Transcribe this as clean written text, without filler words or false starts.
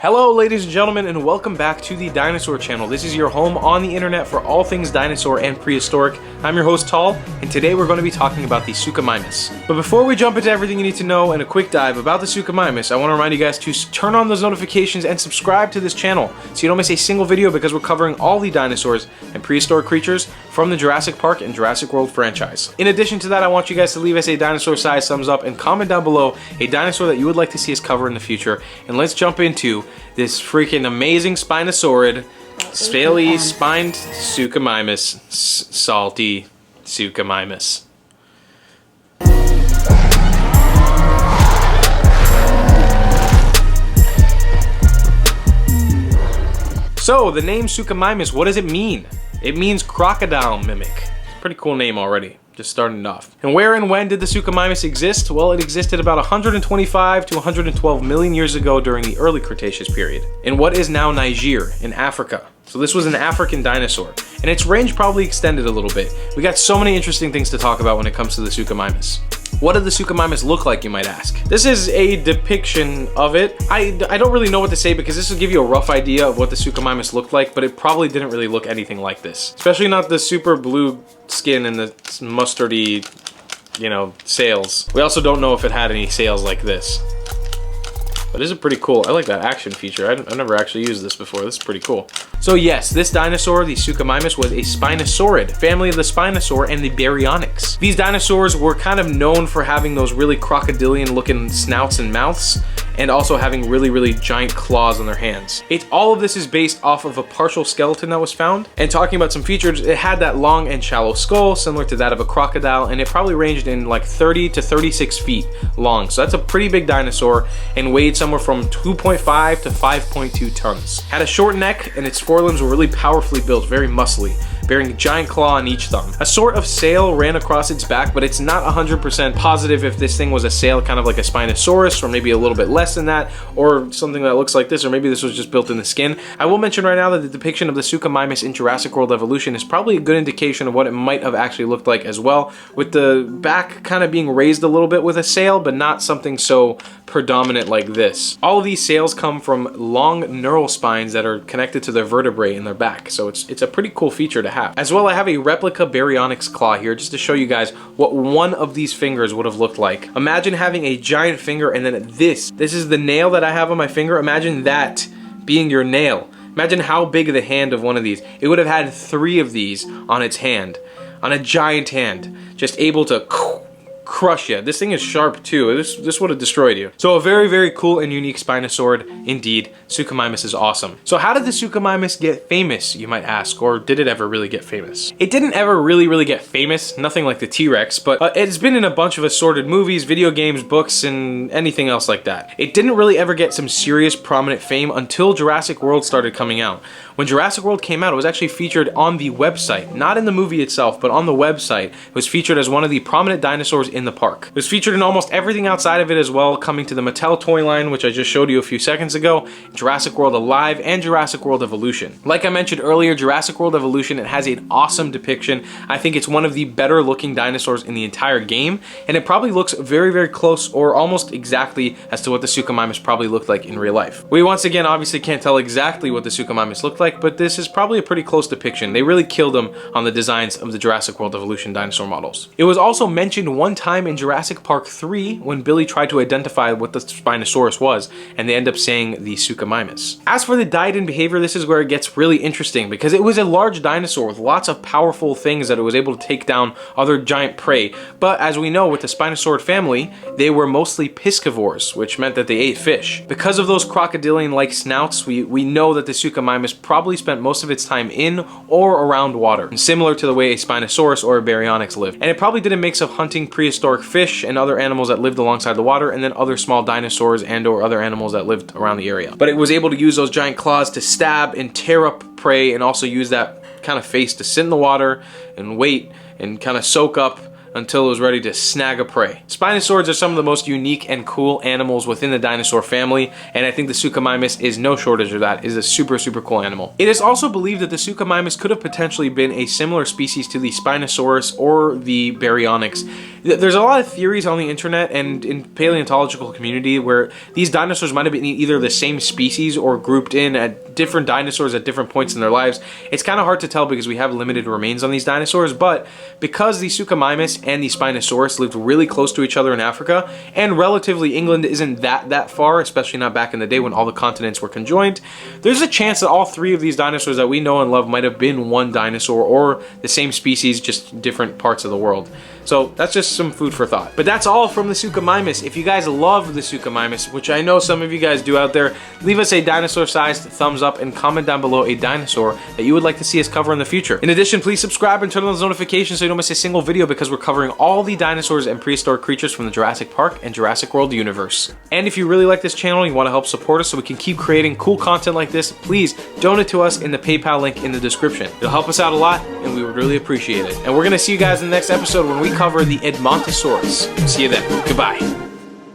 Hello ladies and gentlemen, and welcome back to the Dinosaur Channel. This is your home on the internet for all things dinosaur and prehistoric. I'm your host Tall, and today we're going to be talking about the Suchomimus. But before we jump into everything you need to know and a quick dive about the Suchomimus, I want to remind you guys to turn on those notifications and subscribe to this channel so you don't miss a single video, because we're covering all the dinosaurs and prehistoric creatures from the Jurassic Park and Jurassic World franchise. In addition to that, I want you guys to leave us a dinosaur size thumbs up and comment down below a dinosaur that you would like to see us cover in the future. And let's jump into this freaking amazing Spinosaurid, scaly spined Suchomimus, salty Suchomimus. So the name Suchomimus, what does it mean? It means crocodile mimic. Pretty cool name already. Just starting it off. And where and when did the Suchomimus exist? Well, it existed about 125 to 112 million years ago during the early Cretaceous period, in what is now Niger, in Africa. So this was an African dinosaur, and its range probably extended a little bit. We got so many interesting things to talk about when it comes to the Suchomimus. What did the Suchomimus look like, you might ask? This is a depiction of it. I don't really know what to say, because this will give you a rough idea of what the Suchomimus looked like, but it probably didn't really look anything like this. Especially not the super blue skin and the mustardy, sails. We also don't know if it had any sails like this. But this is pretty cool. I like that action feature. I've never actually used this before. This is pretty cool. So yes, this dinosaur, the Suchomimus, was a Spinosaurid, family of the Spinosaur and the Baryonyx. These dinosaurs were kind of known for having those really crocodilian looking snouts and mouths, and also having really giant claws on their hands. All of this is based off of a partial skeleton that was found. And talking about some features, it had that long and shallow skull, similar to that of a crocodile, and it probably ranged in like 30 to 36 feet long. So that's a pretty big dinosaur, and weighed somewhere from 2.5 to 5.2 tons. Had a short neck, and its forelimbs were really powerfully built, very muscly, bearing a giant claw on each thumb. A sort of sail ran across its back, but it's not 100% positive if this thing was a sail, kind of like a Spinosaurus, or maybe a little bit less than that, or something that looks like this, or maybe this was just built in the skin. I will mention right now that the depiction of the Suchomimus in Jurassic World Evolution is probably a good indication of what it might have actually looked like as well, with the back kind of being raised a little bit with a sail, but not something so predominant like this. All of these sails come from long neural spines that are connected to their vertebrae in their back, so it's a pretty cool feature to have. As well, I have a replica Baryonyx claw here just to show you guys what one of these fingers would have looked like. Imagine having a giant finger, and then this is the nail that I have on my finger. Imagine that being your nail. Imagine how big the hand of one of these. It would have had 3 of these on its hand, on a giant hand, just able to crush you. This thing is sharp too. This would have destroyed you. So a very cool and unique Spinosaurid indeed. Suchomimus is awesome. So how did the Suchomimus get famous, you might ask, or did it ever really get famous? It didn't ever really get famous, nothing like the T-Rex, but it's been in a bunch of assorted movies, video games, books, and anything else like that. It didn't really ever get some serious prominent fame until Jurassic World started coming out. When Jurassic World came out, it was actually featured on the website, not in the movie itself, but on the website. It was featured as one of the prominent dinosaurs in the park. It was featured in almost everything outside of it as well, coming to the Mattel toy line, which I just showed you a few seconds ago, Jurassic World Alive, and Jurassic World Evolution. Like I mentioned earlier, Jurassic World Evolution, it has an awesome depiction. I think it's one of the better looking dinosaurs in the entire game, and it probably looks very close, or almost exactly as to what the Suchomimus probably looked like in real life. We once again obviously can't tell exactly what the Suchomimus looked like, but this is probably a pretty close depiction. They really killed them on the designs of the Jurassic World Evolution dinosaur models. It was also mentioned one time in Jurassic Park 3 when Billy tried to identify what the Spinosaurus was, and they end up saying the Suchomimus. As for the diet and behavior, this is where it gets really interesting, because it was a large dinosaur with lots of powerful things that it was able to take down other giant prey. But as we know, with the Spinosaurid family, they were mostly piscivores, which meant that they ate fish. Because of those crocodilian-like snouts, we know that the Suchomimus probably spent most of its time in or around water, and similar to the way a Spinosaurus or a Baryonyx lived. And it probably did a mix of hunting prehistoric fish and other animals that lived alongside the water, and then other small dinosaurs and or other animals that lived around the area. But it was able to use those giant claws to stab and tear up prey, and also use that kind of face to sit in the water and wait and kind of soak up until it was ready to snag a prey. Spinosaurs are some of the most unique and cool animals within the dinosaur family, and I think the Suchomimus is no shortage of that. It is a super cool animal. It is also believed that the Suchomimus could have potentially been a similar species to the Spinosaurus or the Baryonyx. There's a lot of theories on the internet and in paleontological community where these dinosaurs might have been either the same species or grouped in at different dinosaurs at different points in their lives. It's kind of hard to tell because we have limited remains on these dinosaurs, but because the Suchomimus and the Spinosaurus lived really close to each other in Africa, and relatively England isn't that far, especially not back in the day when all the continents were conjoined, there's a chance that all three of these dinosaurs that we know and love might have been one dinosaur or the same species, just different parts of the world. So that's just some food for thought. But that's all from the Suchomimus. If you guys love the Suchomimus, which I know some of you guys do out there, leave us a dinosaur-sized thumbs up and comment down below a dinosaur that you would like to see us cover in the future. In addition, please subscribe and turn on those notifications so you don't miss a single video because we're covering all the dinosaurs and prehistoric creatures from the Jurassic Park and Jurassic World universe. And if you really like this channel and you want to help support us so we can keep creating cool content like this, please donate to us in the PayPal link in the description. It'll help us out a lot and we would really appreciate it. And we're going to see you guys in the next episode when we cover the Edmontosaurus. See you then. Goodbye.